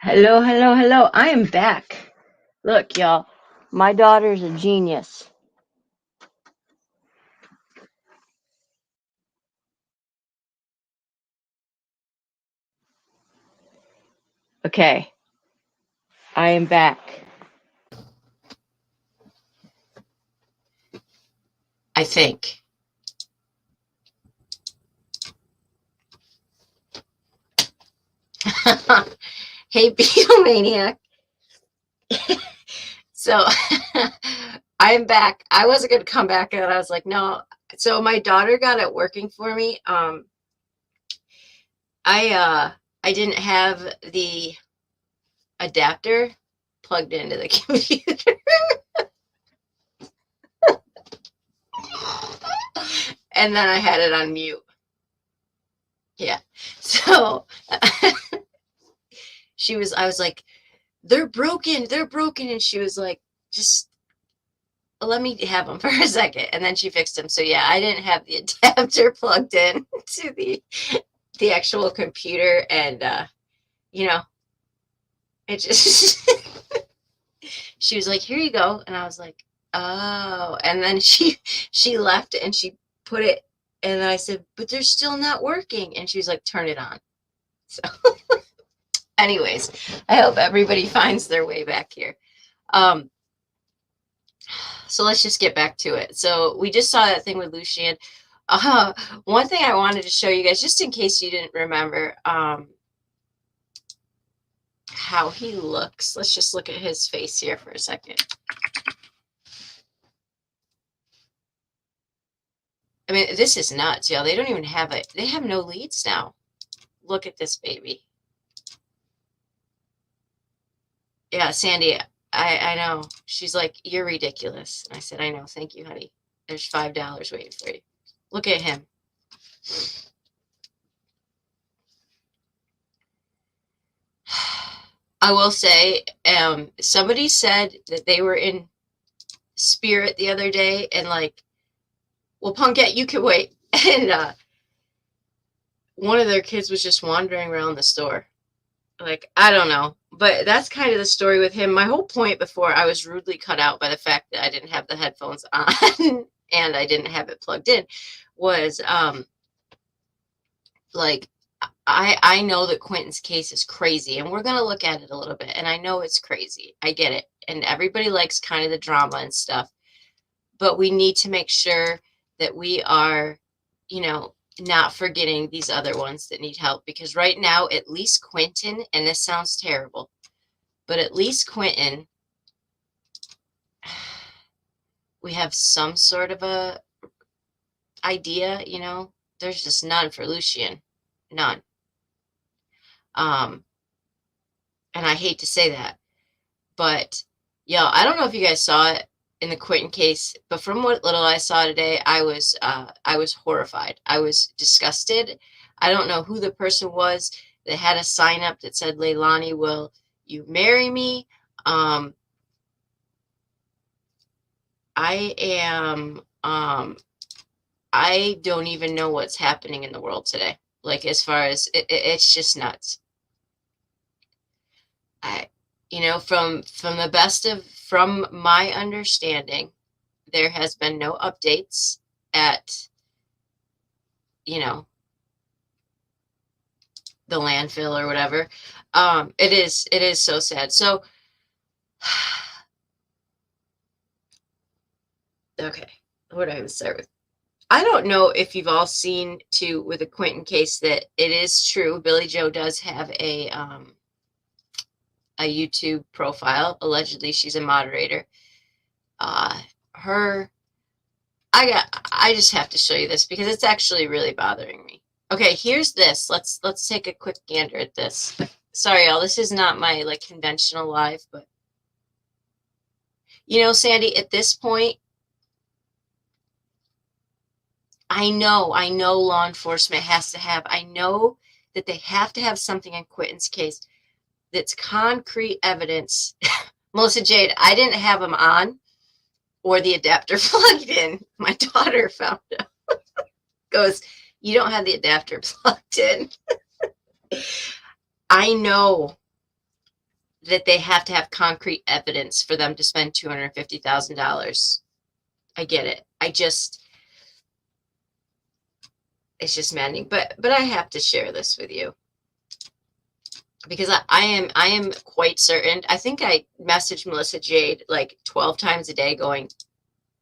Hello, hello, hello. I am back. Look, y'all, my daughter's a genius. Okay, I am back. I think. Hey, Beatlemaniac. So I'm back. I wasn't going to come back, and I was like, no. So my daughter got it working for me. I didn't have the adapter plugged into the computer, and then I had it on mute. Yeah. So I was like, they're broken, and she was like, just let me have them for a second, and then she fixed them. So yeah, I didn't have the adapter plugged in to the actual computer, and you know, it just she was like, "Here you go," and I was like, "Oh," and then she left and she put it, and I said, "But they're still not working," and she was like, "Turn it on." So, anyways, I hope everybody finds their way back here. Um, so let's just get back to it. So we just saw that thing with Lucian. Uh, One thing I wanted to show you guys, just in case you didn't remember, how he looks. Let's just look at his face here for a second. I mean, this is nuts, y'all. They don't even have it. They have no leads now. Look at this baby. Yeah, Sandy, I know. She's like, you're ridiculous. And I said, I know. Thank you, honey. There's $5 waiting for you. Look at him. I will say, somebody said that they were in Spirit the other day, and like, well, Punkette, you can wait. And one of their kids was just wandering around the store. Like, I don't know. But that's kind of the story with him. My whole point before, I was rudely cut out by the fact that I didn't have the headphones on and I didn't have it plugged in, was like, I know that Quentin's case is crazy, and we're gonna look at it a little bit, and I know it's crazy. I get it. And everybody likes kind of the drama and stuff, but we need to make sure that we are, not forgetting these other ones that need help, because right now, at least Quentin, and this sounds terrible, but at least Quentin, we have some sort of a idea. There's just none for Lucian. None. Um, and I hate to say that, but yeah, I don't know if you guys saw it in the Quentin case, but from what little I saw today, I was horrified. I was disgusted. I don't know who the person was that had a sign up that said, "Leilani, will you marry me?" Um, I am I don't even know what's happening in the world today. Like, as far as it's just nuts. I, from my understanding, there has been no updates at, you know, the landfill or whatever. It is so sad. So, okay, what do I even start with? I don't know if you've all seen too with the Quentin case that it is true. Billy Joe does have a YouTube profile. Allegedly, she's a moderator. Uh, her, I just have to show you this because it's actually really bothering me. Okay, here's this. Let's take a quick gander at this. Sorry, y'all. This is not my like conventional live, but Sandy, at this point, I know law enforcement has to have. I know that they have to have something in Quentin's case that's concrete evidence. Melissa Jade, I didn't have them on or the adapter plugged in. My daughter found out. Goes, you don't have the adapter plugged in. I know that they have to have concrete evidence for them to spend $250,000. I get it. It's just maddening. But I have to share this with you because I am quite certain. I think I messaged Melissa Jade like 12 times a day going,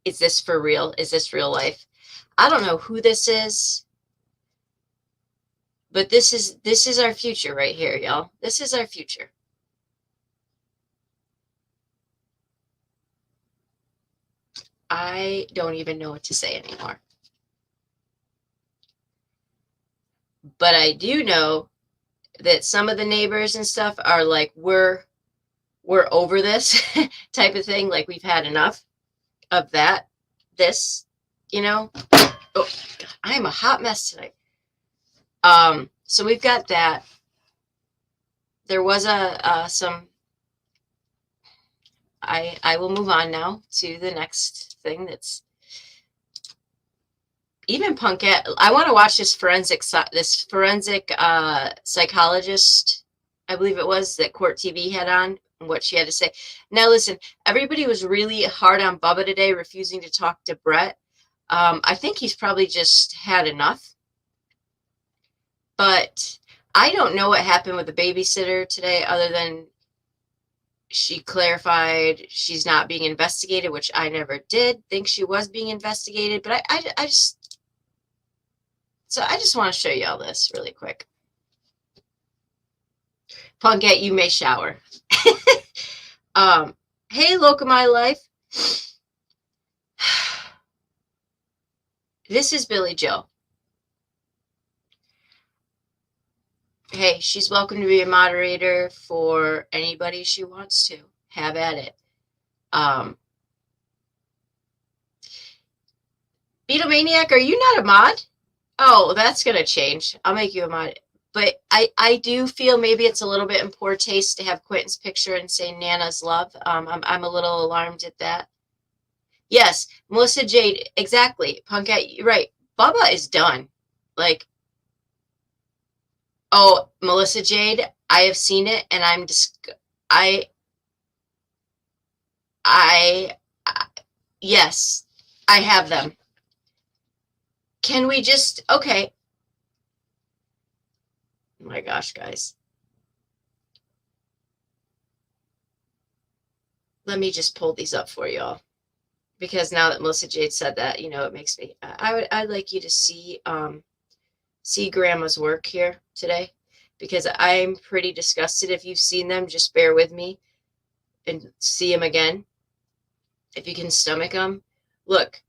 is this for real? Is this real life? I don't know who this is, but this is our future right here, y'all. This is our future. I don't even know what to say anymore. But I do know that some of the neighbors and stuff are like, we're over this type of thing. Like, we've had enough of that. This, you know. Oh, God, I am a hot mess tonight. So we've got that. There was some. I will move on now to the next thing. That's even Punkette. I want to watch this forensic psychologist, I believe it was, that Court TV had on, and what she had to say. Now listen, everybody was really hard on Bubba today, refusing to talk to Brett. I think he's probably just had enough. But I don't know what happened with the babysitter today, other than she clarified she's not being investigated, which I never did think she was being investigated. But I just want to show you all this really quick. Punkette, you may shower. Hey, Look of My Life. This is Billy Joe. Hey, she's welcome to be a moderator for anybody she wants to. Have at it. Beatlemaniac, are you not a mod? Oh, that's going to change. I'll make you a mod. But I do feel maybe it's a little bit in poor taste to have Quentin's picture and say Nana's love. I'm a little alarmed at that. Yes, Melissa Jade, exactly. Punkette, you're right. Bubba is done. Like, oh, Melissa Jade, I have seen it, and I'm just, yes, I have them. Can we just, okay. Oh my gosh, guys. Let me just pull these up for y'all. Because now that Melissa Jade said that, you know, it makes me, I'd like you to see Grandma's work here today, because I'm pretty disgusted. If you've seen them, just bear with me and see them again. If you can stomach them. Look,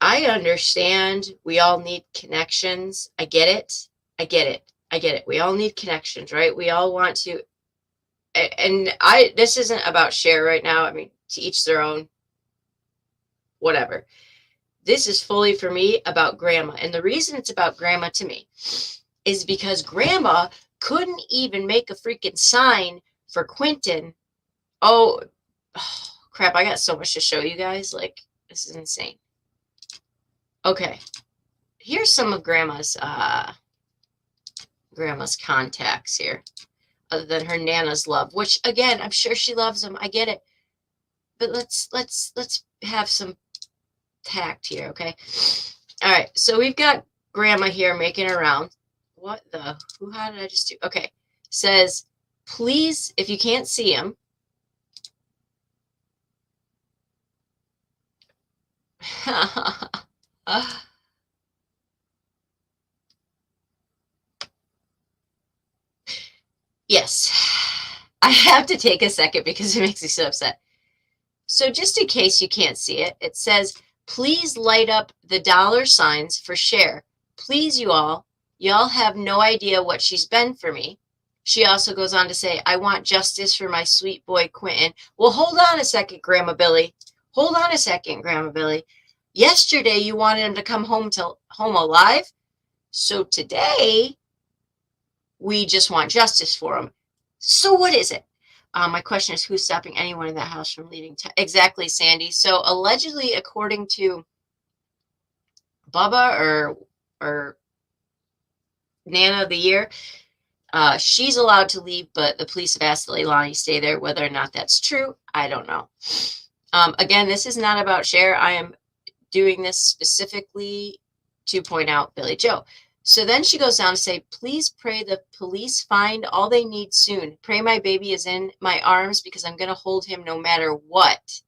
I understand we all need connections. I get it. We all need connections, right? We all want to, and this isn't about share right now. I mean, to each their own, whatever. This is fully for me about Grandma. And the reason it's about Grandma to me is because Grandma couldn't even make a freaking sign for Quentin. Oh, crap. I got so much to show you guys. Like, this is insane. Okay. Here's some of Grandma's contacts here, other than her Nana's love, which again, I'm sure she loves them. I get it. But let's have some tact here, okay? All right, so we've got Grandma here making her round. What the? How did I just do? Okay, says, please, if you can't see him. Yes, I have to take a second because it makes me so upset. So just in case you can't see it, it says, please light up the $signs for share. Please, y'all have no idea what she's been for me. She also goes on to say, I want justice for my sweet boy, Quentin. Well, hold on a second, Grandma Billy. Hold on a second, Grandma Billy. Yesterday, you wanted him to come home alive. So today, we just want justice for him. So what is it? My question is, who's stopping anyone in that house from leaving? Exactly, Sandy. So allegedly, according to Bubba or Nana of the Year, She's allowed to leave, but the police have asked that Leilani stay there. Whether or not that's true, I don't know. Again, this is not about Cher. I am doing this specifically to point out Billy Joe. So then she goes down to say, please pray the police find all they need soon. Pray my baby is in my arms because I'm going to hold him no matter what.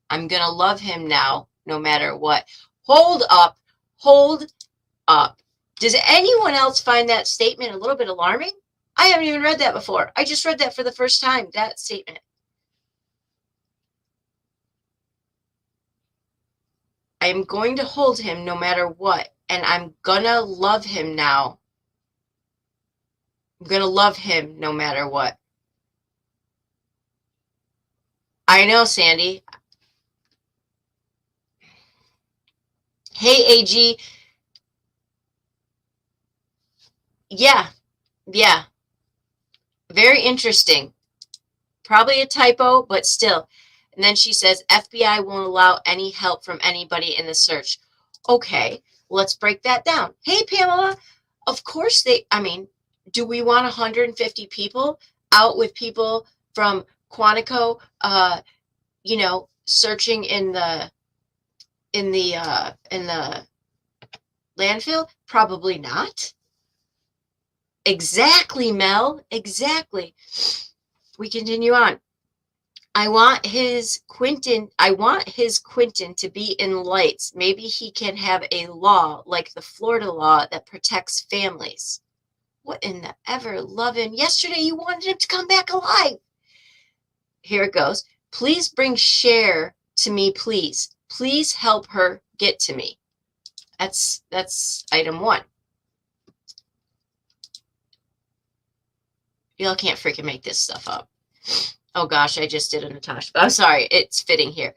I'm going to love him now, no matter what. Hold up. Hold up. Does anyone else find that statement a little bit alarming? I haven't even read that before. I just read that for the first time, that statement. I am going to hold him no matter what, and I'm gonna love him now. I'm gonna love him no matter what. I know, Sandy. Hey, AG. Yeah. Very interesting. Probably a typo, but still. And then she says, FBI won't allow any help from anybody in the search. Okay, let's break that down. Hey, Pamela. Of course do we want 150 people out with people from Quantico, searching in the landfill? Probably not. Exactly, Mel. Exactly. We continue on. I want his Quentin to be in lights. Maybe he can have a law like the Florida law that protects families. What in the ever loving? Yesterday you wanted him to come back alive. Here it goes. Please bring Cher to me, please. Please help her get to me. That's item 1. Y'all can't freaking make this stuff up. Oh gosh, I just did a Natasha. I'm sorry, it's fitting here.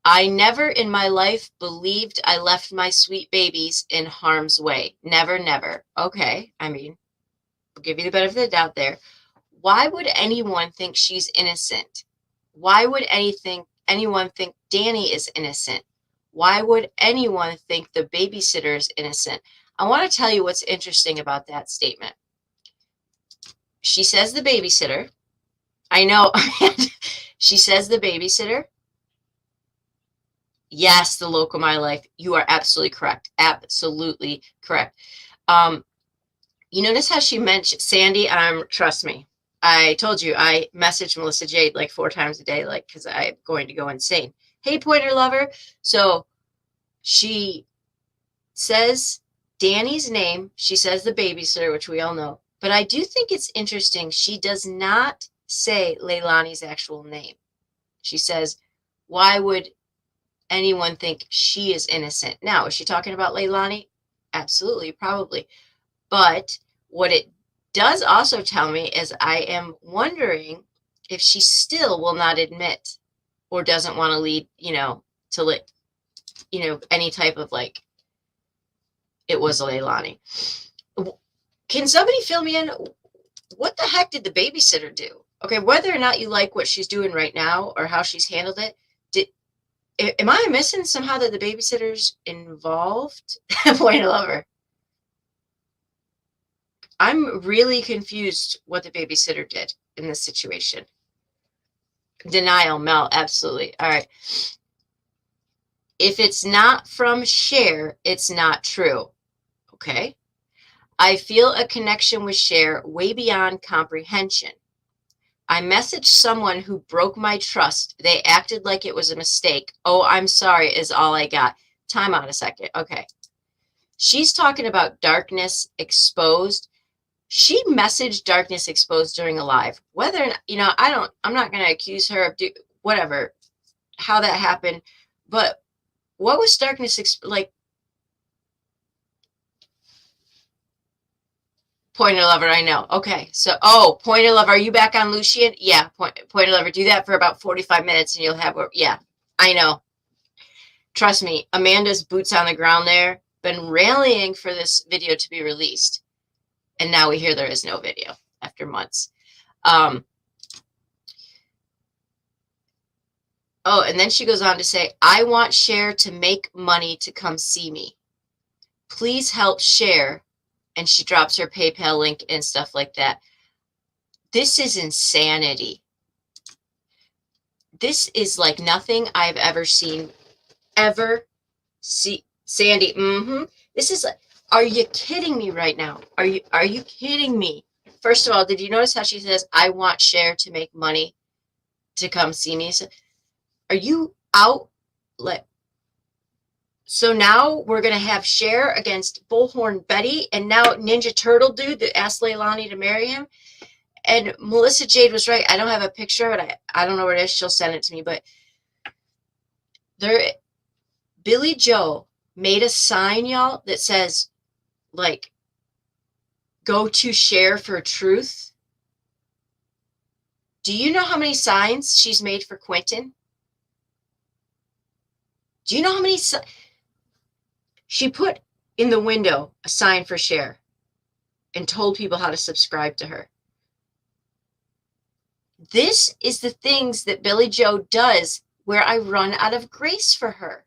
I never in my life believed I left my sweet babies in harm's way. Never, never. Okay, I'll give you the benefit of the doubt there. Why would anyone think she's innocent? Why would anyone think Danny is innocent? Why would anyone think the babysitter is innocent? I want to tell you what's interesting about that statement. She says the babysitter. I know. She says the babysitter. Yes, the local My Life. You are absolutely correct. Absolutely correct. You notice how she mentioned Sandy? Trust me. I told you I message Melissa Jade like 4 times a day, because I'm going to go insane. Hey, Pointer Lover. So she says Danny's name. She says the babysitter, which we all know. But I do think it's interesting. She does not say Leilani's actual name. She says, why would anyone think she is innocent? Now, is she talking about Leilani? Absolutely, probably. But what it does also tell me is I am wondering if she still will not admit or doesn't want to lead, to any type of it was Leilani. Can somebody fill me in? What the heck did the babysitter do? Okay, whether or not you like what she's doing right now or how she's handled it, am I missing somehow that the babysitter's involved? Point Lover. I'm really confused what the babysitter did in this situation. Denial, Mel, absolutely. All right. If it's not from Cher, it's not true. Okay. I feel a connection with Cher way beyond comprehension. I messaged someone who broke my trust. They acted like it was a mistake. Oh, I'm sorry is all I got. Time out a second. Okay. She's talking about Darkness Exposed. She messaged Darkness Exposed during a live. Whether, I'm not going to accuse her of whatever, how that happened. But what was Darkness like? Pointer Lover, I know. Okay, so, Pointer Lover, are you back on Lucian? Yeah, Pointer Lover, do that for about 45 minutes and you'll have, yeah, I know. Trust me, Amanda's boots on the ground there, been rallying for this video to be released. And now we hear there is no video after months. And then she goes on to say, I want Cher to make money to come see me. Please help Cher and she drops her PayPal link and stuff like that. This is insanity. This is like nothing I've ever seen. Ever see. Sandy, This is like, are you kidding me right now? Are you kidding me? First of all, did you notice how she says, I want Cher to make money to come see me? So, are you out? So now we're going to have Cher against Bullhorn Betty, and now Ninja Turtle dude that asked Leilani to marry him. And Melissa Jade was right. I don't have a picture of it. I don't know where it is. She'll send it to me. But Billie Joe made a sign, y'all, that says, like, go to Cher for truth. Do you know how many signs she's made for Quentin? Do you know how many she put in the window a sign for Cher and told people how to subscribe to her? This is the things that Billie Joe does where I run out of grace for her.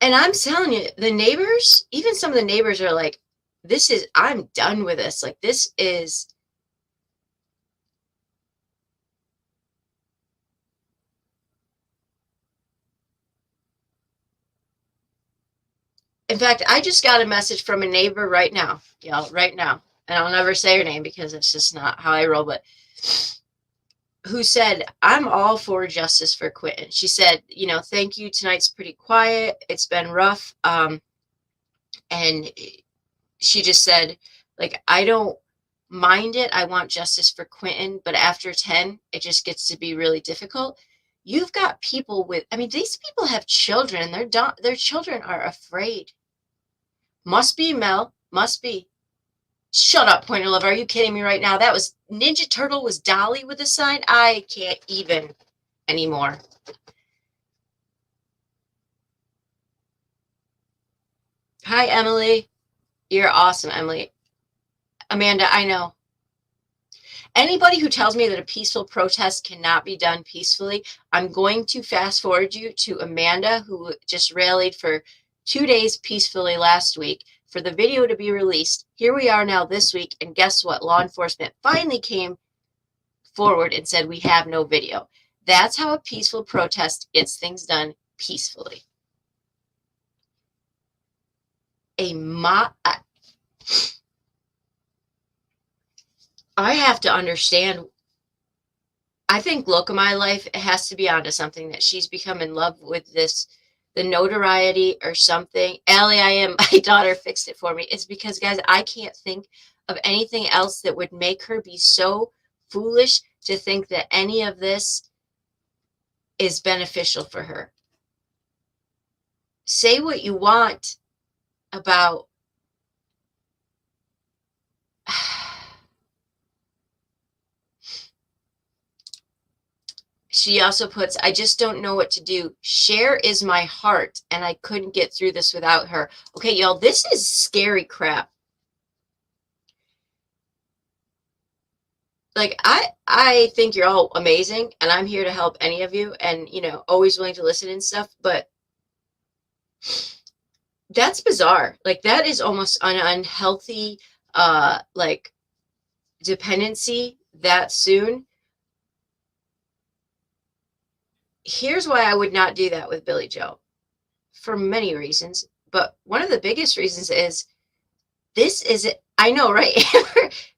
And I'm telling you, the neighbors, even some of the neighbors are like, I'm done with this. Like, this is. In fact, I just got a message from a neighbor right now, y'all, right now. And I'll never say her name because it's just not how I roll, but who said, I'm all for justice for Quentin. She said, thank you. Tonight's pretty quiet. It's been rough. And she just said, like, I don't mind it. I want justice for Quentin. But after 10, it just gets to be really difficult. You've got people these people have children. Their children are afraid. Must be, Mel. Must be. Shut up, Pointer Lover. Are you kidding me right now? That was Ninja Turtle was Dolly with a sign. I can't even anymore. Hi, Emily. You're awesome, Emily. Amanda, I know. Anybody who tells me that a peaceful protest cannot be done peacefully, I'm going to fast forward you to Amanda, who just rallied for 2 days peacefully last week for the video to be released. Here we are now this week, and guess what? Law enforcement finally came forward and said we have no video. That's how a peaceful protest gets things done peacefully. I have to understand. I think Look at My Life has to be onto something, that she's become in love with the notoriety or something. Allie, my daughter fixed it for me. It's because, guys, I can't think of anything else that would make her be so foolish to think that any of this is beneficial for her. Say what you want about she also puts, I just don't know what to do. Cher is my heart, and I couldn't get through this without her. Okay, y'all, this is scary crap. Like, I think you're all amazing, and I'm here to help any of you, and, always willing to listen and stuff, but that's bizarre. Like, that is almost an unhealthy, like, dependency that soon. Here's why I would not do that with Billie Joe, for many reasons. But one of the biggest reasons is I know, right?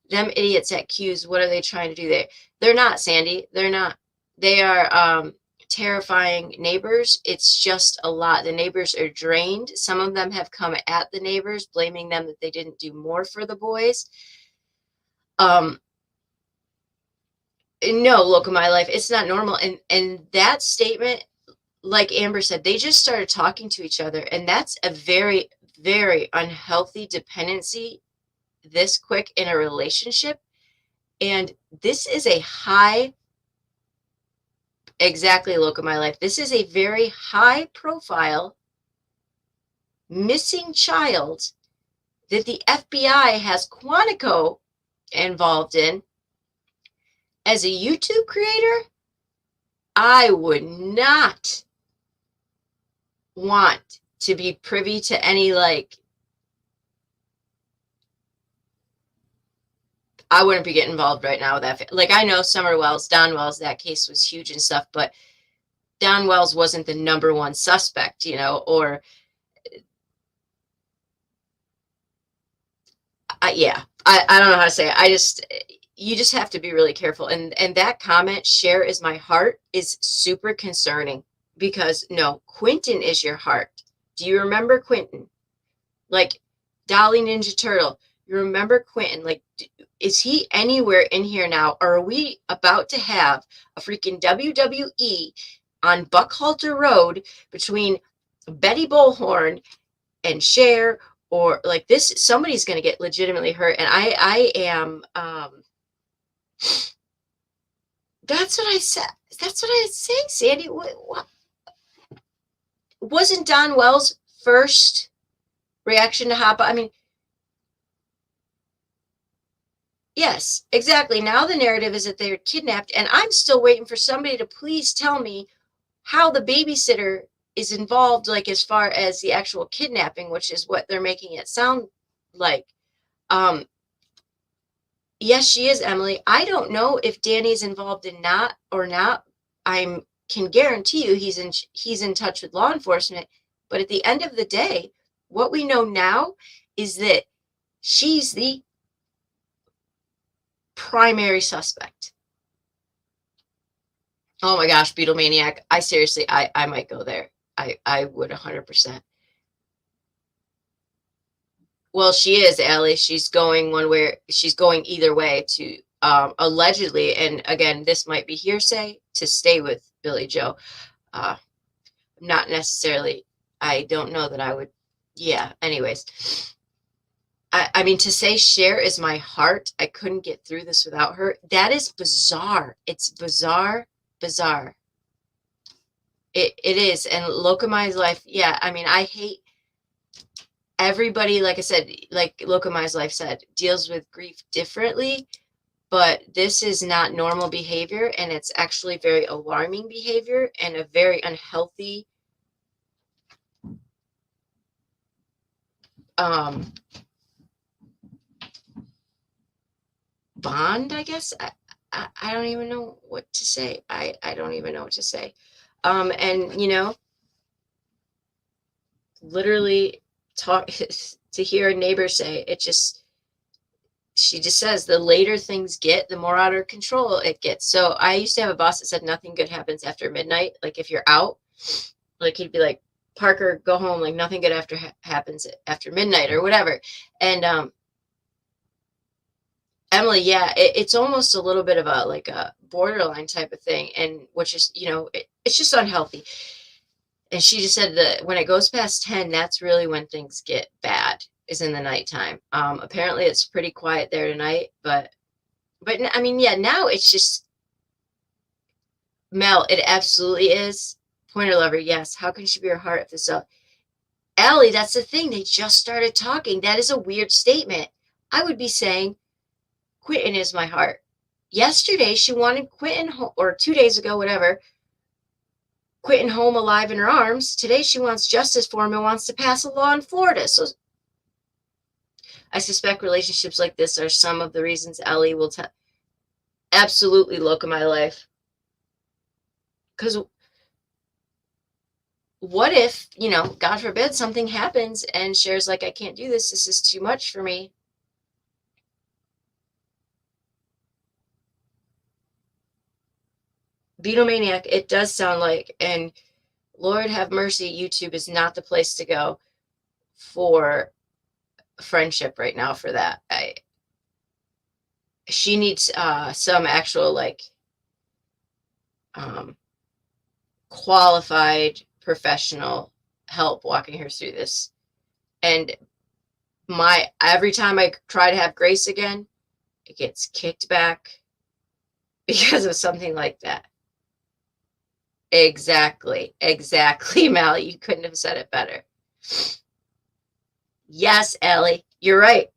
Them idiots at Q's, what are they trying to do there? They're not, Sandy. They're not. They are terrifying neighbors. It's just a lot. The neighbors are drained. Some of them have come at the neighbors, blaming them that they didn't do more for the boys. No, Look at My Life, it's not normal. And that statement, like Amber said, they just started talking to each other, and that's a very, very unhealthy dependency this quick in a relationship. And this is a exactly, Look at My Life, this is a very high profile missing child that the FBI has Quantico involved in. As a YouTube creator, I would not want to be privy to any, like, I wouldn't be getting involved right now with that. Like, I know Summer Wells, Don Wells, that case was huge and stuff, but Don Wells wasn't the number one suspect, you know, or yeah, I don't know how to say it. You just have to be really careful. And that comment, share is my heart, is super concerning, because no, Quentin is your heart. Do you remember Quentin? Like Dolly Ninja Turtle. You remember Quentin? Like, is he anywhere in here now? Or are we about to have a freaking WWE on Buckhalter Road between Betty Bullhorn and Cher? Or like this, somebody's going to get legitimately hurt. And I am, that's what I said. That's what I say, Sandy. What? Wasn't Don Wells' first reaction to Hoppa? I mean, yes, exactly. Now the narrative is that they're kidnapped, and I'm still waiting for somebody to please tell me how the babysitter is involved, like as far as the actual kidnapping, which is what they're making it sound like. Yes, she is, Emily. I don't know if Danny's involved in not or not. I can guarantee you he's in touch with law enforcement. But at the end of the day, what we know now is that she's the primary suspect. Oh my gosh, Beatlemaniac. I seriously, I might go there. I would 100%. Well, she is, Allie. She's going one way. She's going either way to allegedly, and again, this might be hearsay, to stay with Billy Joe. Not necessarily. I don't know that I would. Yeah. Anyways, I mean, to say Cher is my heart, I couldn't get through this without her. That is bizarre. It's bizarre. It is. And Locomized Life. Yeah. I mean, I hate. Everybody, like I said, like Locomized Life said, deals with grief differently, but this is not normal behavior, and it's actually very alarming behavior and a very unhealthy bond, I guess. I don't even know what to say. I don't even know what to say. And you know, literally talk to hear a neighbor say it, just, she just says the later things get, the more out of control it gets. So I used to have a boss that said nothing good happens after midnight. Like if you're out, like he'd be like, Parker, go home. Like nothing good happens after midnight or whatever. And Emily, yeah, it's almost a little bit of a like a borderline type of thing, and which is, you know, it's just unhealthy. And she just said that when it goes past 10, that's really when things get bad, is in the nighttime. Apparently it's pretty quiet there tonight, but I mean, yeah, now it's just, Mel, it absolutely is. Pointer lover, yes. How can she be her heart if this up? Allie, that's the thing. They just started talking. That is a weird statement. I would be saying, Quentin is my heart. Yesterday, she wanted Quentin, or 2 days ago, whatever, Quentin home alive in her arms. Today, she wants justice for him and wants to pass a law in Florida. So I suspect relationships like this are some of the reasons Ellie will absolutely look at my life. Because what if, you know, God forbid something happens and Cher's like, I can't do this. This is too much for me. Beatlemaniac, it does sound like, and Lord have mercy, YouTube is not the place to go for friendship right now for that. She needs some actual like qualified professional help walking her through this. And every time I try to have grace again, it gets kicked back because of something like that. Exactly, Mal. You couldn't have said it better. Yes, Ellie, you're right.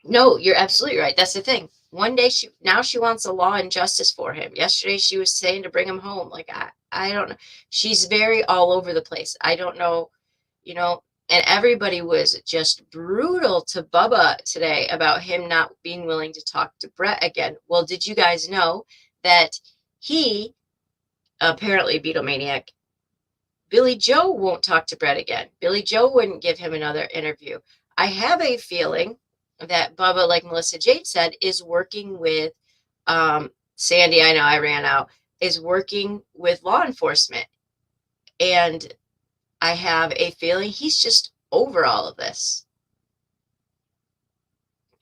No, you're absolutely right. That's the thing. One day now she wants a law and justice for him. Yesterday she was saying to bring him home. Like I don't know. She's very all over the place. I don't know, you know, and everybody was just brutal to Bubba today about him not being willing to talk to Brett again. Well, did you guys know that he apparently Beatlemaniac Billy Joe won't talk to Brett again. Billy Joe wouldn't give him another interview. I have a feeling that Bubba, like Melissa Jade said, is working with Sandy. I know I ran out, is working with law enforcement. And I have a feeling he's just over all of this.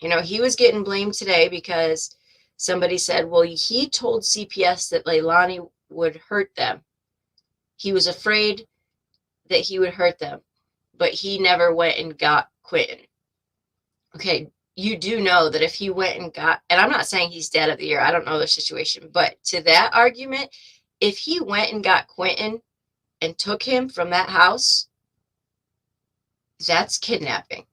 You know, he was getting blamed today because somebody said, well, he told CPS that Leilani would hurt them. He was afraid that he would hurt them, but he never went and got Quentin. Okay, you do know that if he went and got, and I'm not saying he's dead of the year, I don't know the situation, but to that argument, if he went and got Quentin and took him from that house, that's kidnapping.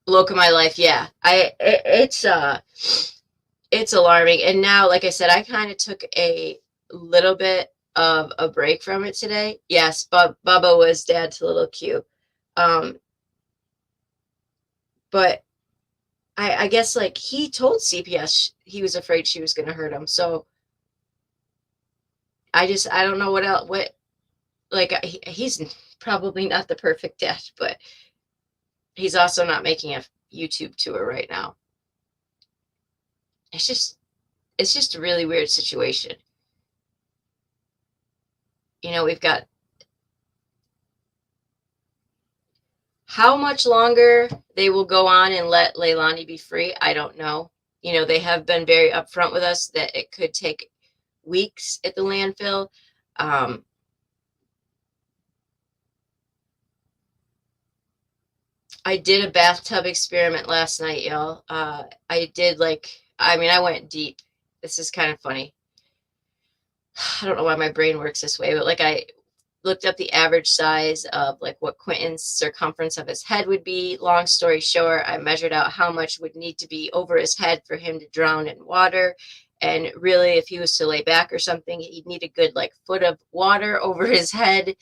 Look at my life, yeah. It's alarming. And now, like I said, I kind of took a little bit of a break from it today. Yes, Bubba was dad to little Q. But I guess like he told CPS he was afraid she was going to hurt him. So I don't know what else, like he's probably not the perfect dad, but he's also not making a YouTube tour right now. It's just a really weird situation. You know, we've got how much longer they will go on and let Leilani be free, I don't know. You know, they have been very upfront with us that it could take weeks at the landfill. I did a bathtub experiment last night, y'all. I went deep. This is kind of funny. I don't know why my brain works this way, but like I looked up the average size of like what Quentin's circumference of his head would be. Long story short, I measured out how much would need to be over his head for him to drown in water. And really, if he was to lay back or something, he'd need a good like foot of water over his head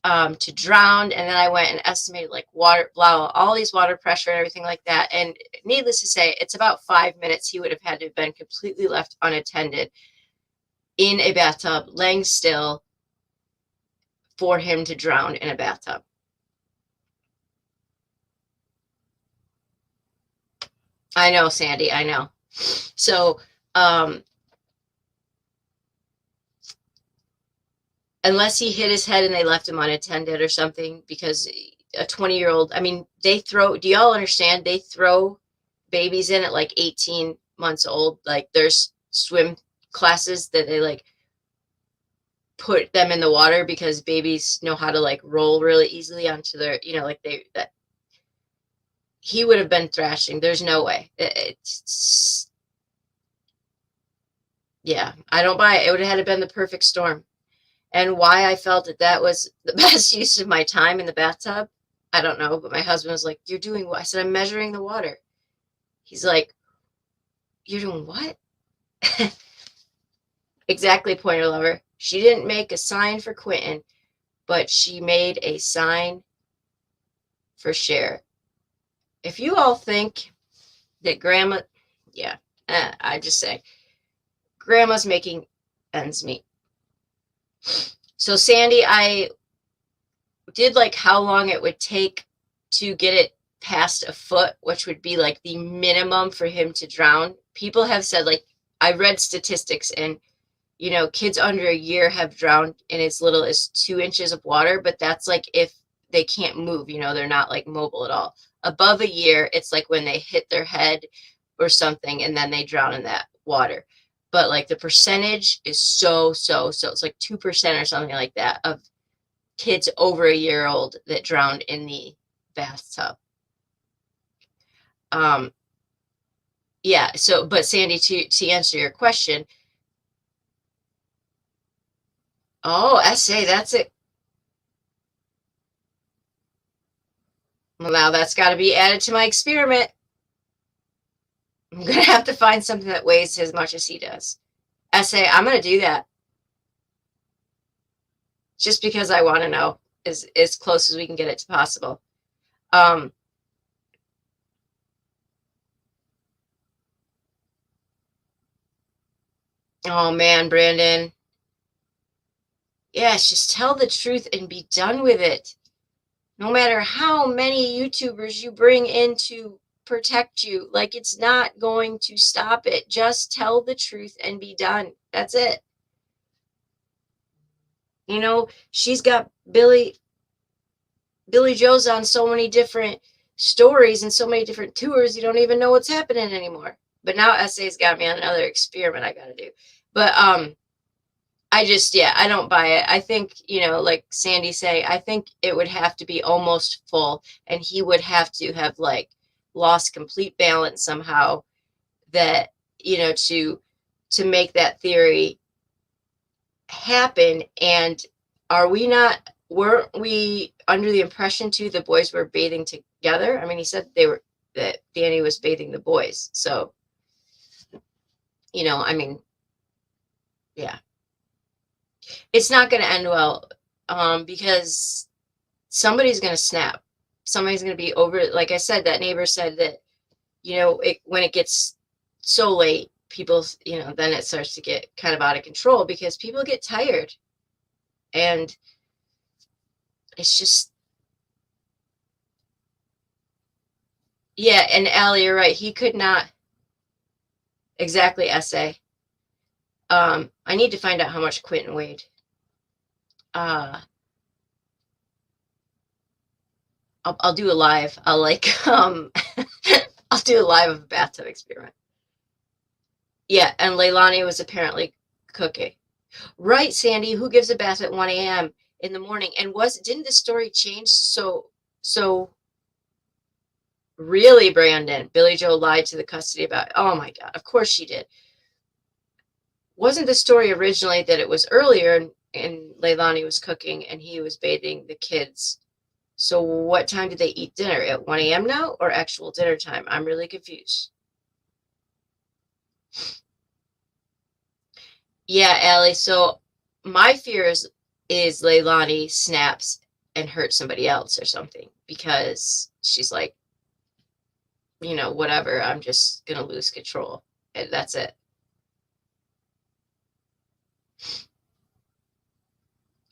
to drown. And then I went and estimated like water, all these water pressure and everything like that. And needless to say, it's about 5 minutes he would have had to have been completely left unattended in a bathtub, laying still, for him to drown in a bathtub. I know, Sandy, I know. So, unless he hit his head and they left him unattended or something, because a 20-year-old, I mean, do y'all understand? They throw babies in at like 18 months old. Like there's swim classes that they like put them in the water because babies know how to like roll really easily onto their, you know, like that he would have been thrashing. There's no way. Yeah, I don't buy it. It would have had to been the perfect storm. And why I felt that was the best use of my time in the bathtub, I don't know. But my husband was like, "You're doing what?" I said, "I'm measuring the water." He's like, "You're doing what?" Exactly, Pointer Lover. She didn't make a sign for Quentin, but she made a sign for Cher. If you all think that Grandma, yeah, I just say, Grandma's making ends meet. So Sandy, I did like how long it would take to get it past a foot, which would be like the minimum for him to drown. People have said, like, I read statistics and, you know, kids under a year have drowned in as little as 2 inches of water, but that's like if they can't move, you know, they're not like mobile at all. Above a year, it's like when they hit their head or something and then they drown in that water. But like the percentage is so it's like 2% or something like that of kids over a year old that drowned in the bathtub. Yeah, so but Sandy, to answer your question, oh, SA, that's it. Well, now that's got to be added to my experiment. I'm going to have to find something that weighs as much as he does. I'm going to do that. Just because I want to know as close as we can get it to possible. Oh man, Brandon. Yes, just tell the truth and be done with it. No matter how many YouTubers you bring in to protect you, like, it's not going to stop it. Just tell the truth and be done. That's it. You know, she's got Billy Joe's on so many different stories and so many different tours, you don't even know what's happening anymore. But now Essay's got me on another experiment I gotta do. But I don't buy it. I think, like Sandy say, I think it would have to be almost full, and he would have to have like lost complete balance somehow, that, to make that theory happen. And weren't we under the impression too the boys were bathing together? I mean, he said that Danny was bathing the boys. So, I mean, yeah. It's not going to end well, because somebody's going to snap. Somebody's going to be over it. Like I said, that neighbor said that, when it gets so late, people, then it starts to get kind of out of control because people get tired. And it's just, yeah. And Allie, you're right. He could not exactly essay. I need to find out how much Quentin weighed. I'll do a live. I'll do a live of a bathtub experiment. Yeah, and Leilani was apparently cooking. Right, Sandy, who gives a bath at 1 a.m. in the morning? And didn't the story change? So really, Brandon, Billy Joe lied to the custody about, oh my God, of course she did. Wasn't the story originally that it was earlier and Leilani was cooking and he was bathing the kids? So what time did they eat dinner? At 1 a.m. now, or actual dinner time? I'm really confused. Yeah, Allie. So my fear is Leilani snaps and hurts somebody else or something, because she's like, whatever, I'm just gonna lose control. And that's it.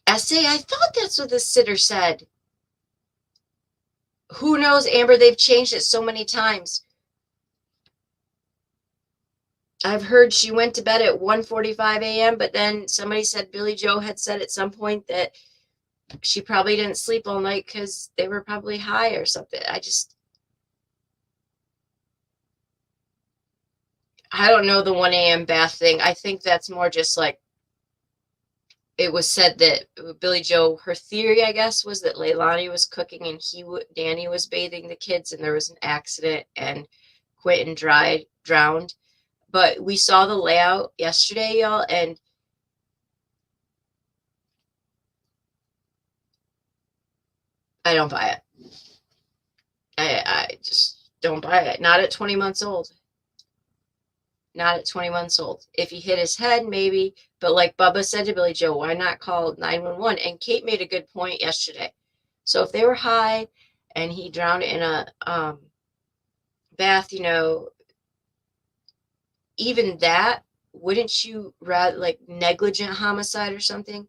Essay, I thought that's what the sitter said. Who knows, Amber? They've changed it so many times. I've heard she went to bed at 1:45 a.m., but then somebody said Billy Joe had said at some point that she probably didn't sleep all night because they were probably high or something. I don't know the 1 a.m. bath thing. I think that's more just like, it was said that Billy Joe, her theory, I guess, was that Leilani was cooking and Danny was bathing the kids, and there was an accident and Quentin drowned. But we saw the layout yesterday, y'all, and I don't buy it. I just don't buy it. Not at 20 months old. Not at 20 months old. If he hit his head, maybe. But like Bubba said to Billy Joe, why not call 911? And Kate made a good point yesterday. So if they were high and he drowned in a bath, even that, wouldn't you rather, like, negligent homicide or something?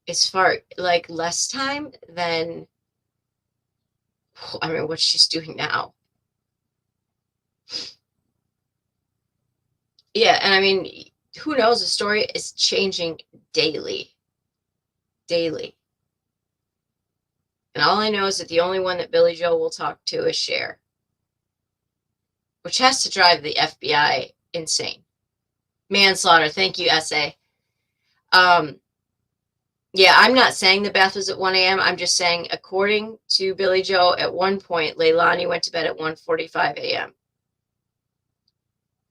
As far like less time than, I mean, what she's doing now. Yeah, and I mean, who knows? The story is changing daily. Daily. And all I know is that the only one that Billy Joe will talk to is Cher, which has to drive the FBI insane. Manslaughter. Thank you, Essay. Yeah, I'm not saying the bath was at 1 a.m. I'm just saying, according to Billy Joe, at one point, Leilani went to bed at 1:45 a.m.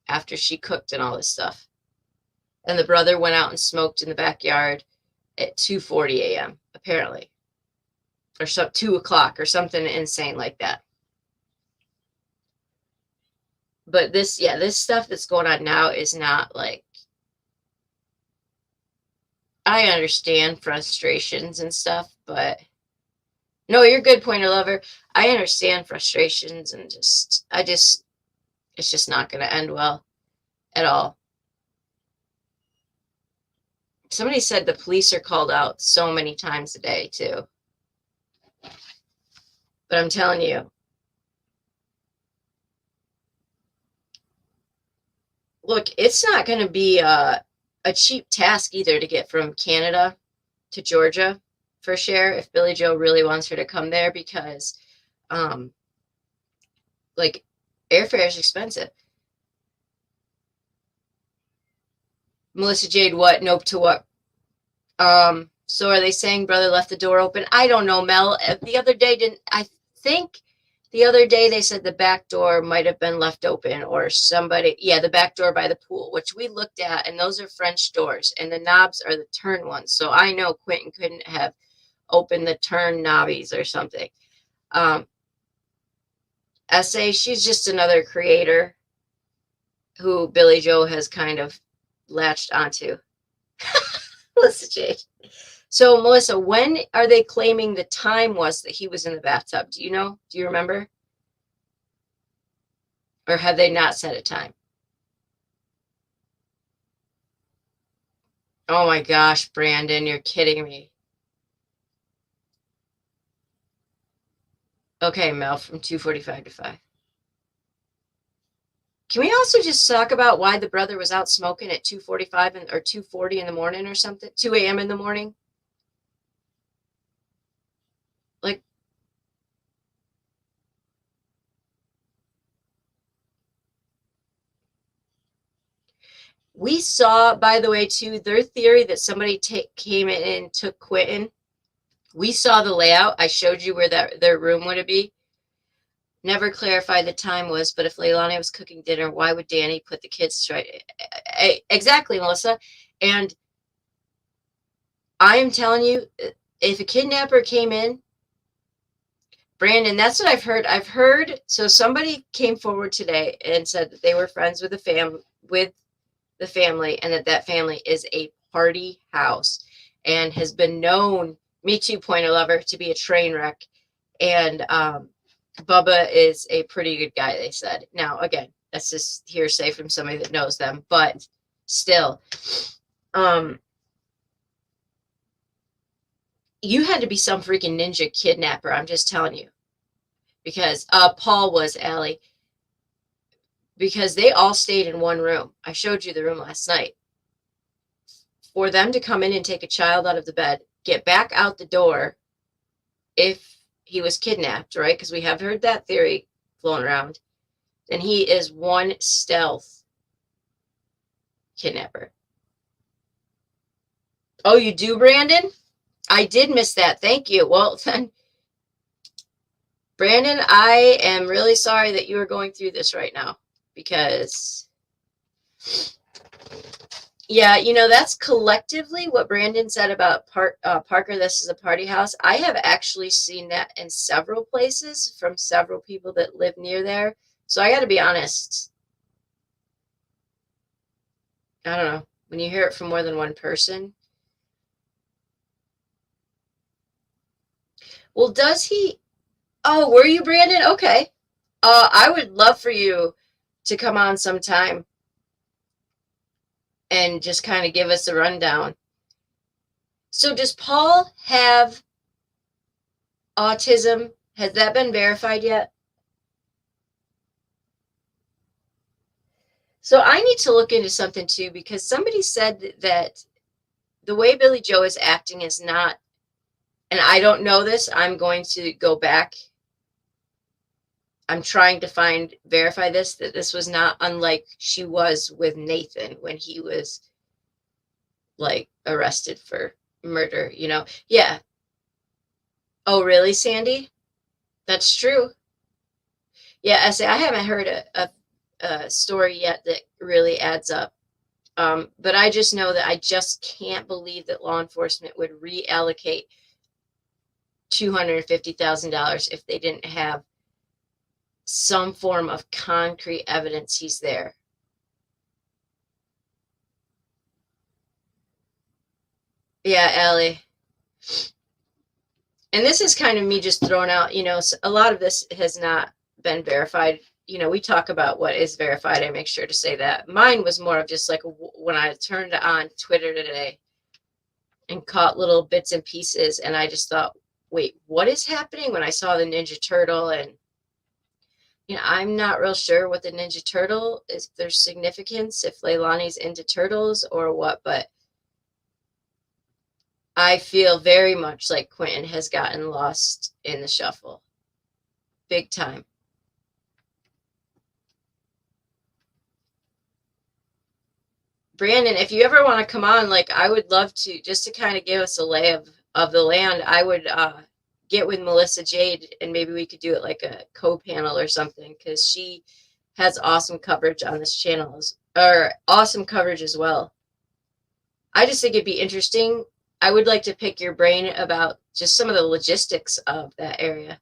after she cooked and all this stuff. And the brother went out and smoked in the backyard at 2:40 a.m., apparently. or 2 o'clock or something insane like that. But this stuff that's going on now is not like, I understand frustrations and stuff, but no, you're good, Pointer Lover. I understand frustrations and it's just not going to end well at all. Somebody said the police are called out so many times a day too. But I'm telling you, look, it's not going to be a cheap task either to get from Canada to Georgia for Cher if Billie Joe really wants her to come there, because like, airfare is expensive. Melissa Jade, what? Nope, to what? So are they saying brother left the door open? I don't know, Mel. The other day the other day they said the back door might have been left open, or somebody, the back door by the pool, which we looked at, and those are French doors, and the knobs are the turn ones. So I know Quentin couldn't have opened the turn knobbies or something. SA, she's just another creator who Billie Joe has kind of latched onto. Melissa Jade. So, Melissa, when are they claiming the time was that he was in the bathtub? Do you know? Do you remember? Or have they not set a time? Oh my gosh, Brandon, you're kidding me. Okay, Mel, from 2:45 to 5. Can we also just talk about why the brother was out smoking at 2:45 or 2:40 in the morning or something? 2 a.m. in the morning? Like, we saw, by the way, too, their theory that somebody came in and took Quentin. We saw the layout. I showed you where their room would be. Never clarified the time was, but if Leilani was cooking dinner, why would Danny put the kids to right? Exactly, Melissa. And I am telling you, if a kidnapper came in, Brandon, that's what I've heard. So somebody came forward today and said that they were friends with the family, and that family is a party house and has been known, me too, Pointer Lover, to be a train wreck. And Bubba is a pretty good guy, they said. Now, again, that's just hearsay from somebody that knows them, but still, you had to be some freaking ninja kidnapper, I'm just telling you. Because Paul was, Allie. Because they all stayed in one room. I showed you the room last night. For them to come in and take a child out of the bed, get back out the door if he was kidnapped, right? Because we have heard that theory flown around. Then he is one stealth kidnapper. Oh, you do, Brandon? I did miss that. Thank you. Well, then, Brandon, I am really sorry that you are going through this right now, because, yeah, that's collectively what Brandon said about Parker. This is a party house. I have actually seen that in several places from several people that live near there. So I got to be honest. I don't know. When you hear it from more than one person. Well, does he? Oh, were you, Brandon? Okay. I would love for you to come on sometime and just kind of give us a rundown. So does Paul have autism? Has that been verified yet? So I need to look into something too, because somebody said that the way Billie Joe is acting is not, and I don't know this, I'm going to go back. I'm trying to verify this, that this was not unlike she was with Nathan when he was like arrested for murder, Yeah. Oh, really, Sandy? That's true. Yeah, I haven't heard a story yet that really adds up. But I just know that I just can't believe that law enforcement would reallocate $250,000 if they didn't have some form of concrete evidence he's there. Yeah, Allie. And this is kind of me just throwing out, a lot of this has not been verified. We talk about what is verified. I make sure to say that. Mine was more of just like when I turned on Twitter today and caught little bits and pieces, and I just thought, wait, what is happening? When I saw the Ninja Turtle, and I'm not real sure what the Ninja Turtle is, there's significance, if Leilani's into turtles or what, but I feel very much like Quentin has gotten lost in the shuffle. Big time. Brandon, if you ever want to come on, like, I would love to, just to kind of give us a lay of the land. I would get with Melissa Jade, and maybe we could do it like a co-panel or something, because she has awesome coverage on this channel, or awesome coverage as well. I just think it'd be interesting. I would like to pick your brain about just some of the logistics of that area.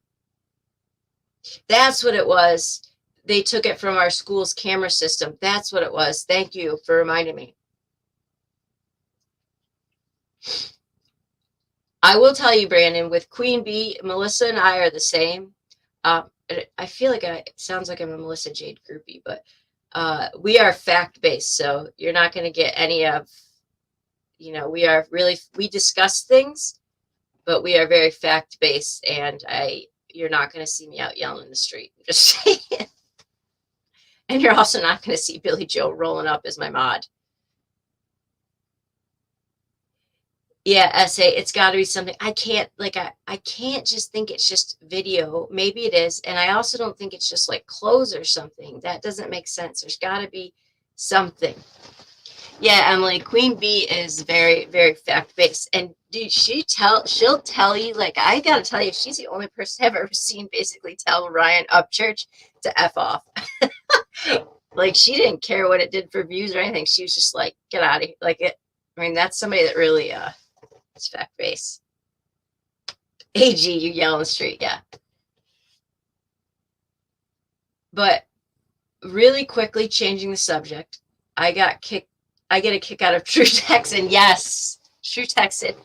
That's what it was. They took it from our school's camera system. That's what it was. Thank you for reminding me. I will tell you, Brandon, with Queen Bee, Melissa and I are the same. I feel like it sounds like I'm a Melissa Jade groupie, but we are fact-based, so you're not going to get any of, we discuss things, but we are very fact-based, and you're not going to see me out yelling in the street. I'm just saying. And you're also not going to see Billy Joe rolling up as my mod. Yeah, essay. It's got to be something. I can't just think it's just video. Maybe it is. And I also don't think it's just like clothes or something. That doesn't make sense. There's got to be something. Yeah, Emily, Queen Bee is very, very fact-based. And dude, she'll tell you, like, I got to tell you, she's the only person I've ever seen basically tell Ryan Upchurch to F off. Like, she didn't care what it did for views or anything. She was just like, get out of here. Like, that's somebody that really is fact-based. AG, you yell on the street, yeah. But really quickly changing the subject, I get a kick out of True Texan. Yes, True Texan.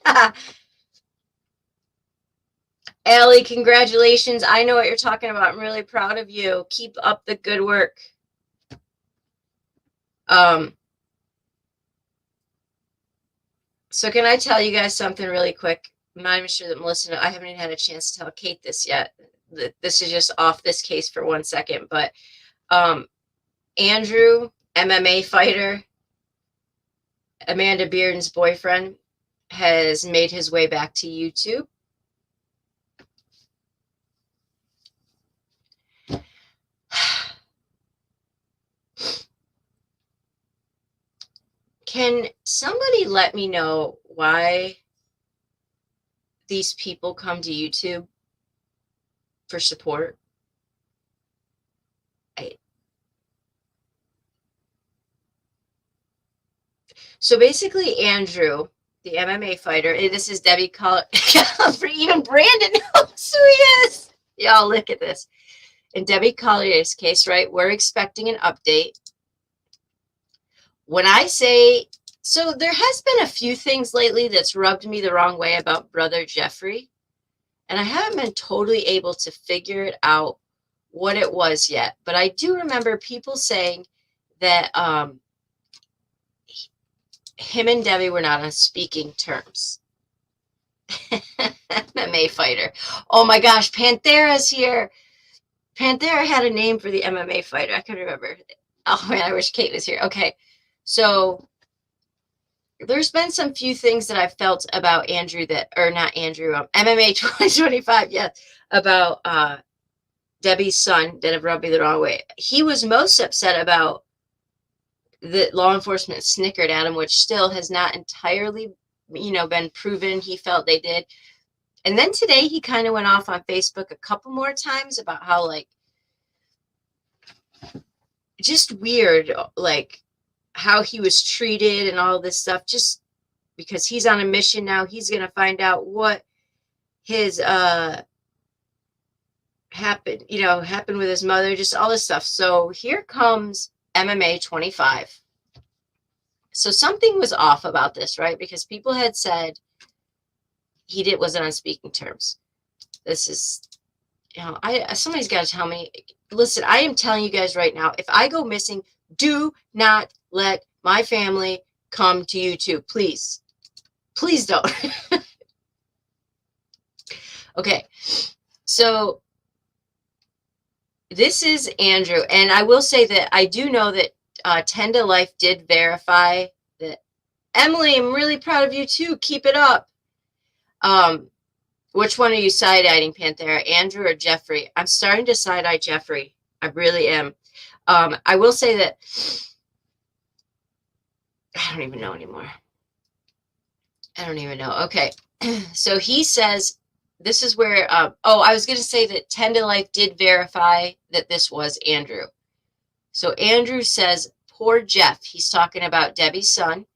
Allie, congratulations. I know what you're talking about. I'm really proud of you. Keep up the good work. So can I tell you guys something really quick? I'm not even sure that Melissa, I haven't even had a chance to tell Kate this yet. This is just off this case for 1 second, but Andrew, MMA fighter, Amanda Bearden's boyfriend, has made his way back to YouTube. Can somebody let me know why these people come to YouTube for support? So basically, Andrew, the MMA fighter, this is Debbie Collier. Even Brandon knows who he is. Y'all, look at this. In Debbie Collier's case, right, we're expecting an update. When I say, so there has been a few things lately that's rubbed me the wrong way about Brother Jeffrey, and I haven't been totally able to figure it out what it was yet. But I do remember people saying that him and Debbie were not on speaking terms. MMA fighter. Oh my gosh, Panthera's here. Panthera had a name for the MMA fighter. I can remember. Oh man, I wish Kate was here. Okay, so there's been some few things that I've felt about Andrew MMA 2025, yes, about Debbie's son that have rubbed me the wrong way. He was most upset about the law enforcement snickered at him, which still has not entirely, been proven. He felt they did. And then today he kind of went off on Facebook a couple more times about how, like, just weird, like, how he was treated and all this stuff, just because he's on a mission now. He's going to find out what his happened with his mother, just all this stuff. So here comes MMA 25. So something was off about this, right? Because people had said he wasn't on speaking terms. This is, somebody's got to tell me. Listen, I am telling you guys right now, if I go missing, do not let my family come to YouTube, please. Please don't. Okay, so this is Andrew, and I will say that I do know that 10 to Life did verify that. Emily, I'm really proud of you too. Keep it up. Which one are you side-eyeing, Panthera? Andrew or Jeffrey? I'm starting to side-eye Jeffrey. I really am. I will say that I don't even know anymore. I don't even know. Okay. So he says, this is where, I was going to say that 10 to Life did verify that this was Andrew. So Andrew says, poor Jeff. He's talking about Debbie's son.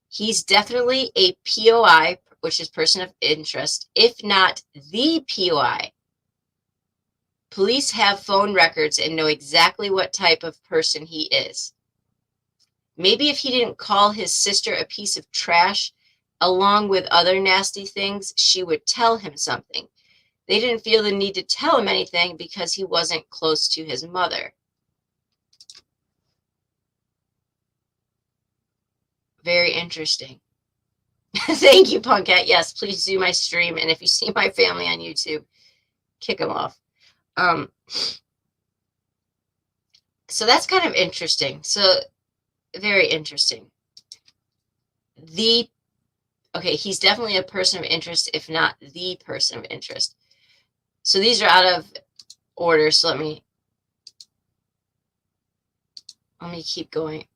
He's definitely a POI, which is person of interest, if not the POI. Police have phone records and know exactly what type of person he is. Maybe if he didn't call his sister a piece of trash, along with other nasty things, she would tell him something. They didn't feel the need to tell him anything because he wasn't close to his mother. Very interesting. Thank you, Punkette. Yes, please do my stream. And if you see my family on YouTube, kick them off. So that's kind of interesting. So very interesting. Okay, he's definitely a person of interest, if not the person of interest. So these are out of order. So let me keep going.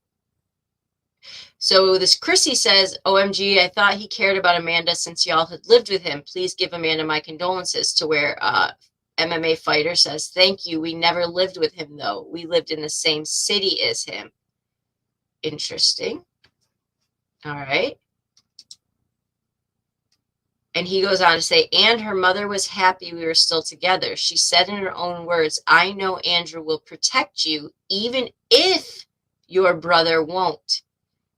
So this Chrissy says, OMG, I thought he cared about Amanda since y'all had lived with him. Please give Amanda my condolences. To where MMA Fighter says, thank you. We never lived with him, though. We lived in the same city as him. Interesting. All right. And he goes on to say, and her mother was happy we were still together. She said in her own words, I know Andrew will protect you even if your brother won't.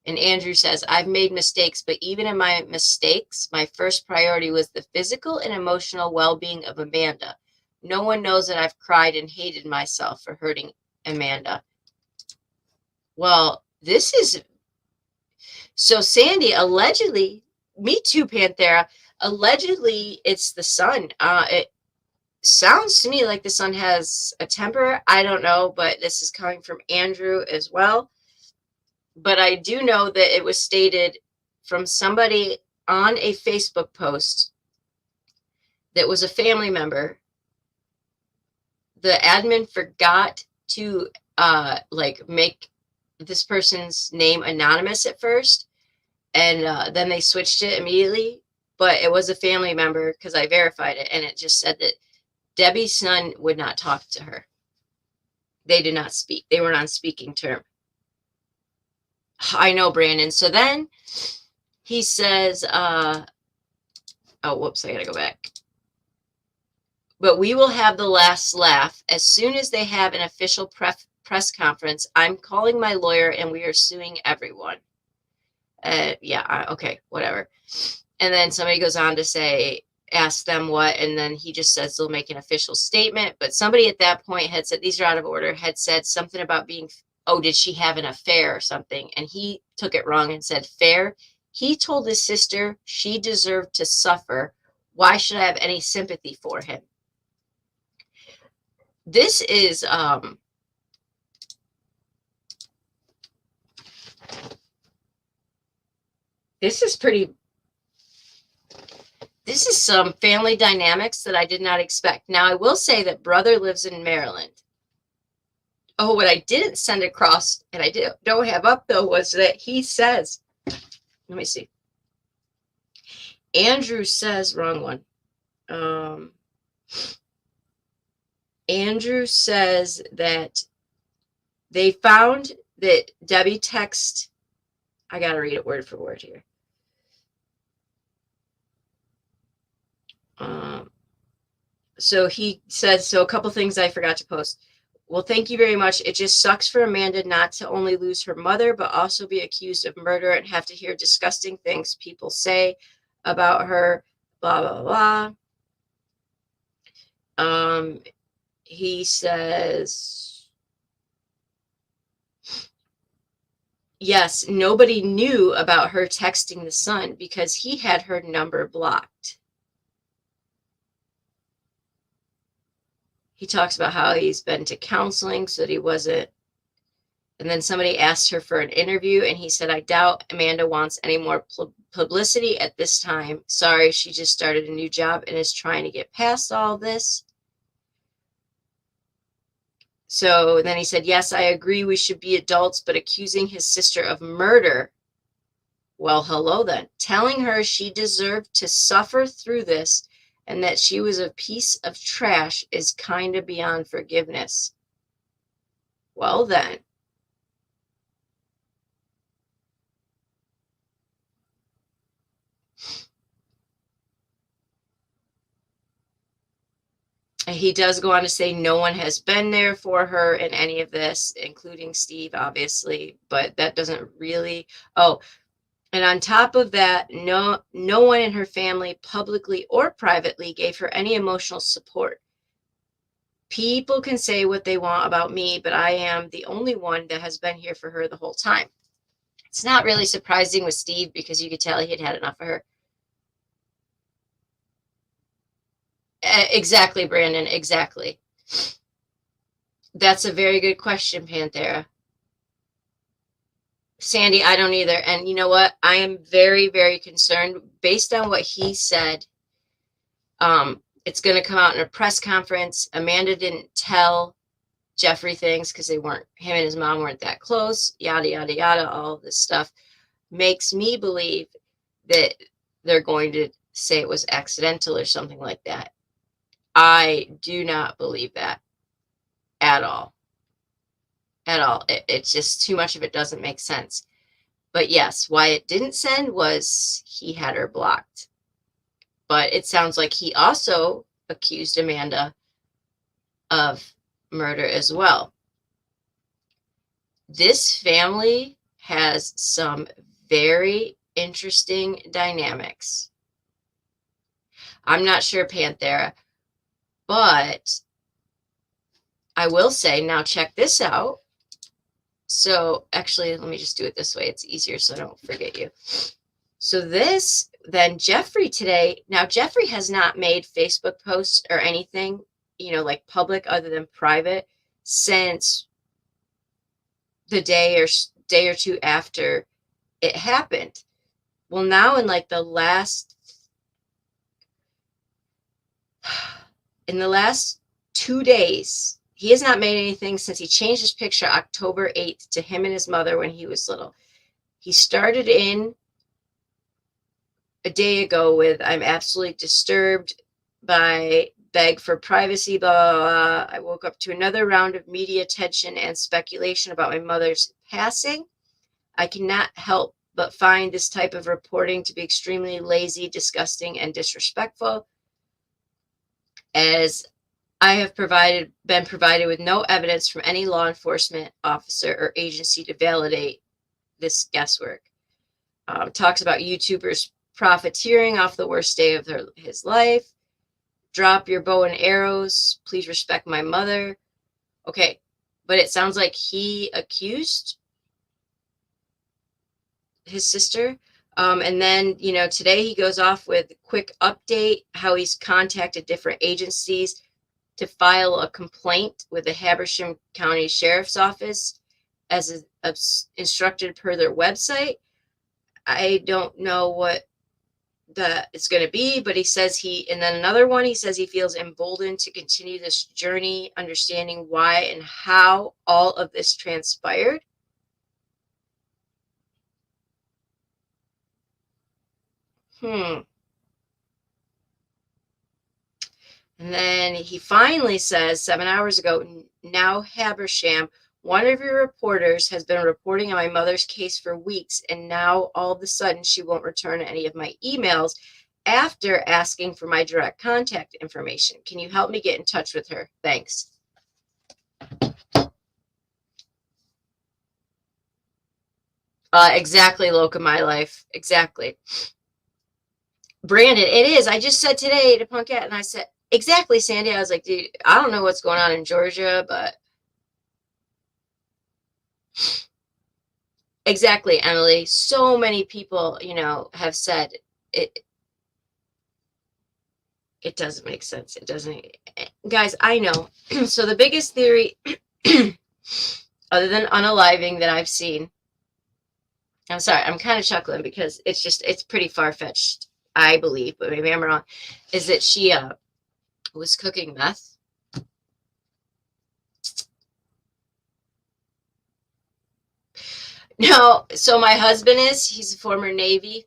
And Andrew says, I've made mistakes, but even in my mistakes, my first priority was the physical and emotional well-being of Amanda. No one knows that I've cried and hated myself for hurting Amanda. Well, this is... So Sandy, allegedly, me too, Panthera, allegedly it's the son. It sounds to me like the son has a temper. I don't know, but this is coming from Andrew as well. But I do know that it was stated from somebody on a Facebook post that was a family member. The admin forgot to make this person's name anonymous at first, and then they switched it immediately. But it was a family member because I verified it, and it just said that Debbie's son would not talk to her. They did not speak. They weren't on speaking term. I know, Brandon. So then he says, oh, whoops, I gotta go back. But we will have the last laugh. As soon as they have an official press conference, I'm calling my lawyer and we are suing everyone. Okay, whatever. And then somebody goes on to say, ask them what, and then he just says they'll make an official statement. But somebody at that point had said, these are out of order, had said something about being, did she have an affair or something? And he took it wrong and said, fair. He told his sister she deserved to suffer. Why should I have any sympathy for him? This is, this is some family dynamics that I did not expect. Now, I will say that brother lives in Maryland. Oh, what I didn't send across, and I don't have up, though, was that he says, let me see. Andrew says, wrong one. Andrew says that they found that Debbie texted, I got to read it word for word here. So he says, so a couple things I forgot to post. Well, thank you very much. It just sucks for Amanda not to only lose her mother, but also be accused of murder and have to hear disgusting things people say about her, blah, blah, blah. He says, yes, nobody knew about her texting the son because he had her number blocked. He talks about how he's been to counseling so that he wasn't. And then somebody asked her for an interview, and he said, I doubt Amanda wants any more publicity at this time. Sorry, she just started a new job and is trying to get past all this. So then he said, yes, I agree we should be adults, but accusing his sister of murder. Well, hello then. Telling her she deserved to suffer through this and that she was a piece of trash is kind of beyond forgiveness. Well then. He does go on to say no one has been there for her in any of this, including Steve, obviously, but that doesn't really. Oh, and on top of that, no one in her family, publicly or privately, gave her any emotional support. People can say what they want about me, but I am the only one that has been here for her the whole time. It's not really surprising with Steve because you could tell he had had enough of her. Exactly, Brandon, exactly. That's a very good question, Panthera. Sandy, I don't either. And you know what? I am very, very concerned based on what he said. It's going to come out in a press conference. Amanda didn't tell Jeffrey things because him and his mom weren't that close, yada, yada, yada. All this stuff makes me believe that they're going to say it was accidental or something like that. I do not believe that at all. At all. It's just too much of it doesn't make sense. But yes, why it didn't send was he had her blocked. But it sounds like he also accused Amanda of murder as well. This family has some very interesting dynamics. I'm not sure, Panthera, but I will say, now check this out. So actually, let me just do it this way. It's easier so I don't forget you. So this, then Jeffrey today, now Jeffrey has not made Facebook posts or anything, like public other than private since the day or two after it happened. Well, now in like the last 2 days, he has not made anything since he changed his picture October 8th to him and his mother when he was little. He started in a day ago with, I'm absolutely disturbed by beg for privacy, blah, blah, blah. I woke up to another round of media attention and speculation about my mother's passing. I cannot help but find this type of reporting to be extremely lazy, disgusting, and disrespectful, as I have been provided with no evidence from any law enforcement officer or agency to validate this guesswork. Talks about YouTubers profiteering off the worst day of his life. Drop your bow and arrows. Please respect my mother. Okay, but it sounds like he accused his sister. And then, today he goes off with a quick update, how he's contacted different agencies to file a complaint with the Habersham County Sheriff's Office as instructed per their website. I don't know what it's going to be, but he says and then another one, he says he feels emboldened to continue this journey, understanding why and how all of this transpired. And then he finally says 7 hours ago, now Habersham, one of your reporters has been reporting on my mother's case for weeks, and now all of a sudden she won't return any of my emails. after asking for my direct contact information. Can you help me get in touch with her? Thanks. Exactly, Loca My Life. Exactly. Brandon, it is. I just said today to Punkette, and I said, exactly, Sandy. I was like, dude, I don't know what's going on in Georgia, but exactly, Emily. So many people, have said it. It doesn't make sense. It doesn't. Guys, I know. So the biggest theory, other than unaliving, that I've seen, I'm sorry, I'm kind of chuckling because it's pretty far-fetched, I believe, but maybe I'm wrong, is that she was cooking meth. No, so my husband he's a former Navy,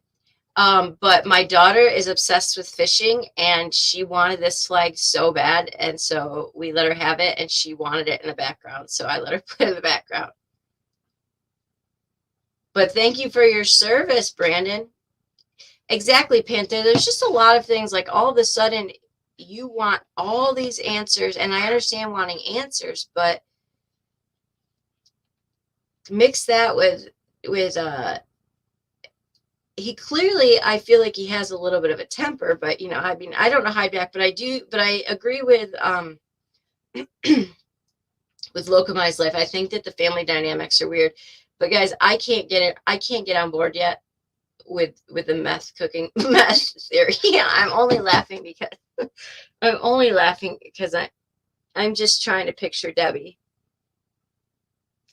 but my daughter is obsessed with fishing, and she wanted this flag so bad, and so we let her have it, and she wanted it in the background, so I let her put it in the background. But thank you for your service, Brandon. Exactly, Panther. There's just a lot of things, like all of a sudden you want all these answers, and I understand wanting answers, but mix that with he clearly, I feel like he has a little bit of a temper, but I mean, I don't know Hijack, but I agree with with Locomized Life. I think that the family dynamics are weird, but guys, I can't get on board yet with the meth theory. Yeah, I'm only laughing because I'm just trying to picture Debbie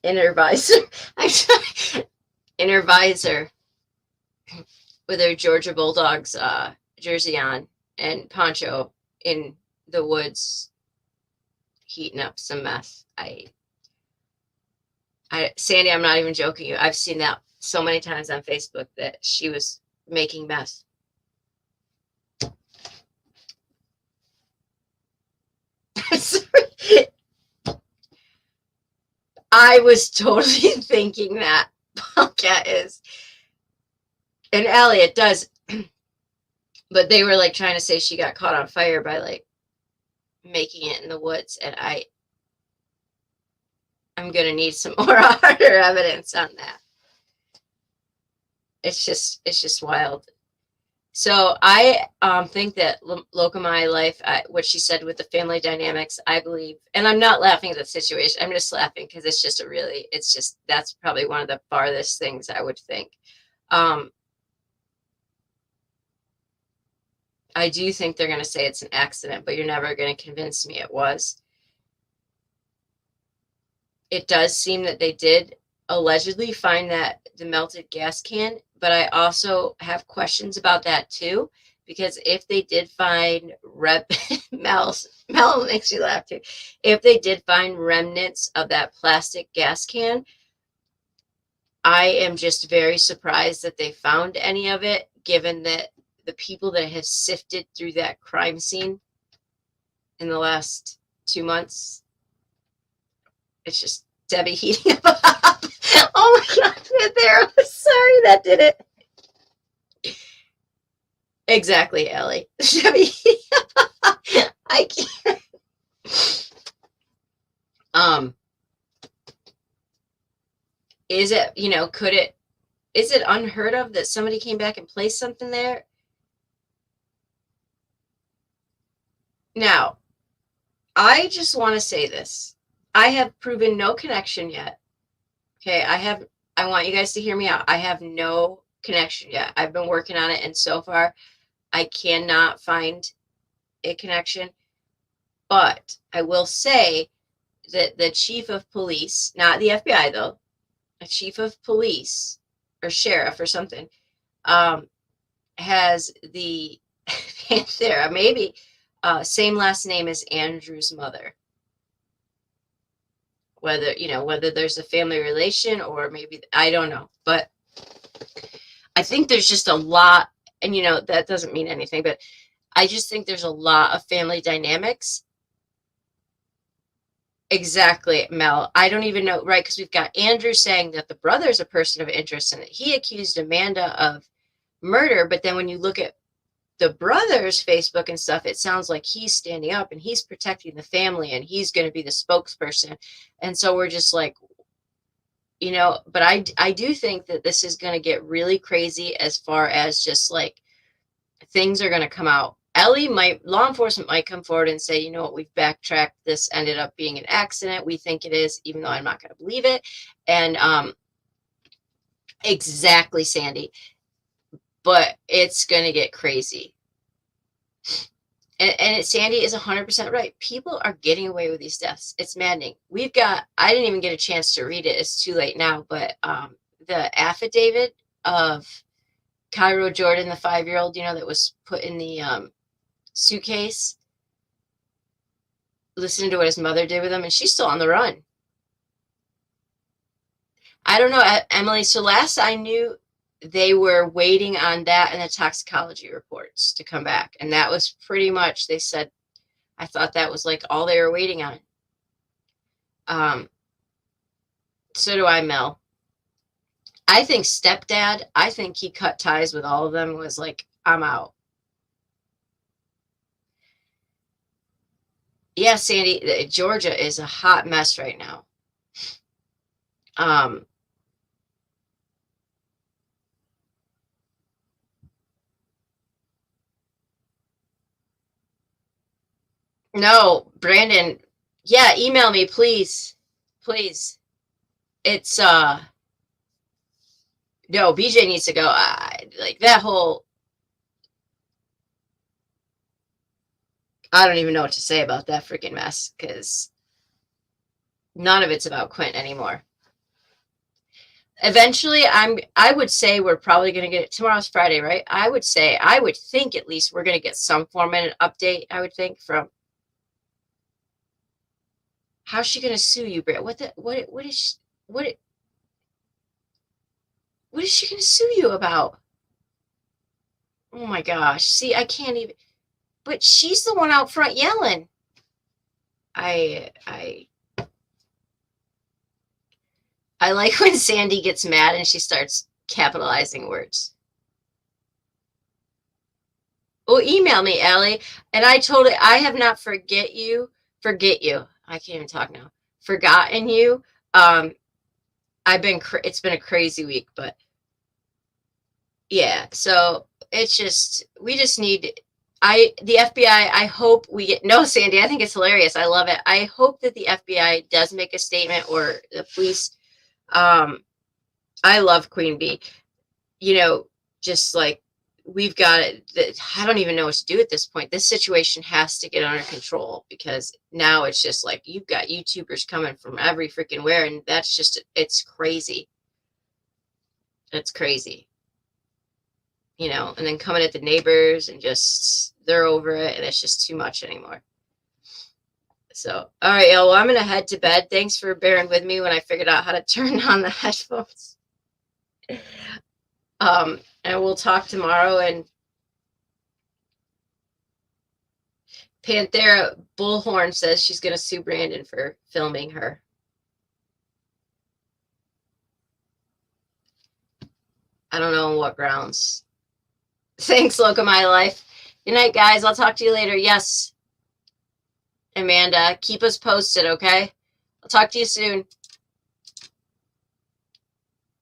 in her visor. In her visor with her Georgia Bulldogs jersey on and poncho in the woods heating up some meth. Sandy, I'm not even joking you. I've seen that so many times on Facebook that she was making meth. I was totally thinking that Punkette is, and Elliot does, but they were like trying to say she got caught on fire by like making it in the woods, and I'm gonna need some more harder evidence on that. It's just wild. So I think that Loca My Life, what she said with the family dynamics, I believe, and I'm not laughing at the situation. I'm just laughing because that's probably one of the farthest things I would think. I do think they're going to say it's an accident, but you're never going to convince me it was. It does seem that they did allegedly find the melted gas can, but I also have questions about that too, because if they did find Mel makes you laugh too. If they did find remnants of that plastic gas can, I am just very surprised that they found any of it, given that the people that have sifted through that crime scene in the last 2 months, it's just Debbie heating up. Oh my God, there. Sorry, that did it. Exactly, Ellie. Debbie heating up. I can't. Is it, is it unheard of that somebody came back and placed something there? Now, I just want to say this. I have proven no connection yet. Okay, I want you guys to hear me out. I have no connection yet. I've been working on it, and so far, I cannot find a connection. But I will say that the chief of police, not the FBI though, a chief of police or sheriff or something, has the Panthera, maybe same last name as Andrew's mother. Whether there's a family relation or maybe, I don't know, but I think there's just a lot, and that doesn't mean anything, but I just think there's a lot of family dynamics. Exactly, Mel. I don't even know, right? Because we've got Andrew saying that the brother's a person of interest and that he accused Amanda of murder, but then when you look at the brother's Facebook and stuff, it sounds like he's standing up and he's protecting the family and he's going to be the spokesperson. And so we're just like, but I do think that this is going to get really crazy as far as just like things are going to come out. Law enforcement might come forward and say, you know what, we've backtracked. This ended up being an accident. We think it is, even though I'm not going to believe it. And exactly, Sandy. But it's going to get crazy. And Sandy is 100% right. People are getting away with these deaths. It's maddening. I didn't even get a chance to read it. It's too late now. But the affidavit of Cairo Jordan, the 5-year-old, that was put in the suitcase, listening to what his mother did with him, and she's still on the run. I don't know, Emily. So last I knew, they were waiting on that and the toxicology reports to come back. And that was pretty much, they said, I thought that was like all they were waiting on. So do I, Mel. I think stepdad, I think he cut ties with all of them, was like, I'm out. Yeah, Sandy, Georgia is a hot mess right now. No, Brandon, yeah, email me, please. Please. It's, no, BJ needs to go. Like that whole, I don't even know what to say about that freaking mess, because none of it's about Quint anymore. Eventually, I would say we're probably going to get it. Tomorrow's Friday, right? I would think at least we're going to get some form of an update, I would think, from. How's she going to sue you, Britt? What is she going to sue you about? Oh my gosh. See, I can't even, but she's the one out front yelling. I like when Sandy gets mad and she starts capitalizing words. Well, email me, Allie. And I have not forget you. I can't even talk now. Forgotten you. It's been a crazy week, but yeah. So it's just, we just need, the FBI, I hope we get, no, Sandy, I think it's hilarious. I love it. I hope that the FBI does make a statement, or the police. I love Queen Bee, just like, we've got it. I don't even know what to do at this point. This situation has to get under control, because now it's just like, you've got YouTubers coming from every freaking where, and that's just, it's crazy. It's crazy. And then coming at the neighbors, and just, they're over it, and it's just too much anymore. So, all right, y'all. Well, I'm going to head to bed. Thanks for bearing with me when I figured out how to turn on the headphones. And we'll talk tomorrow. And Panthera Bullhorn says she's going to sue Brandon for filming her. I don't know on what grounds. Thanks, Loco My Life. Good night, guys. I'll talk to you later. Yes, Amanda, keep us posted, okay? I'll talk to you soon.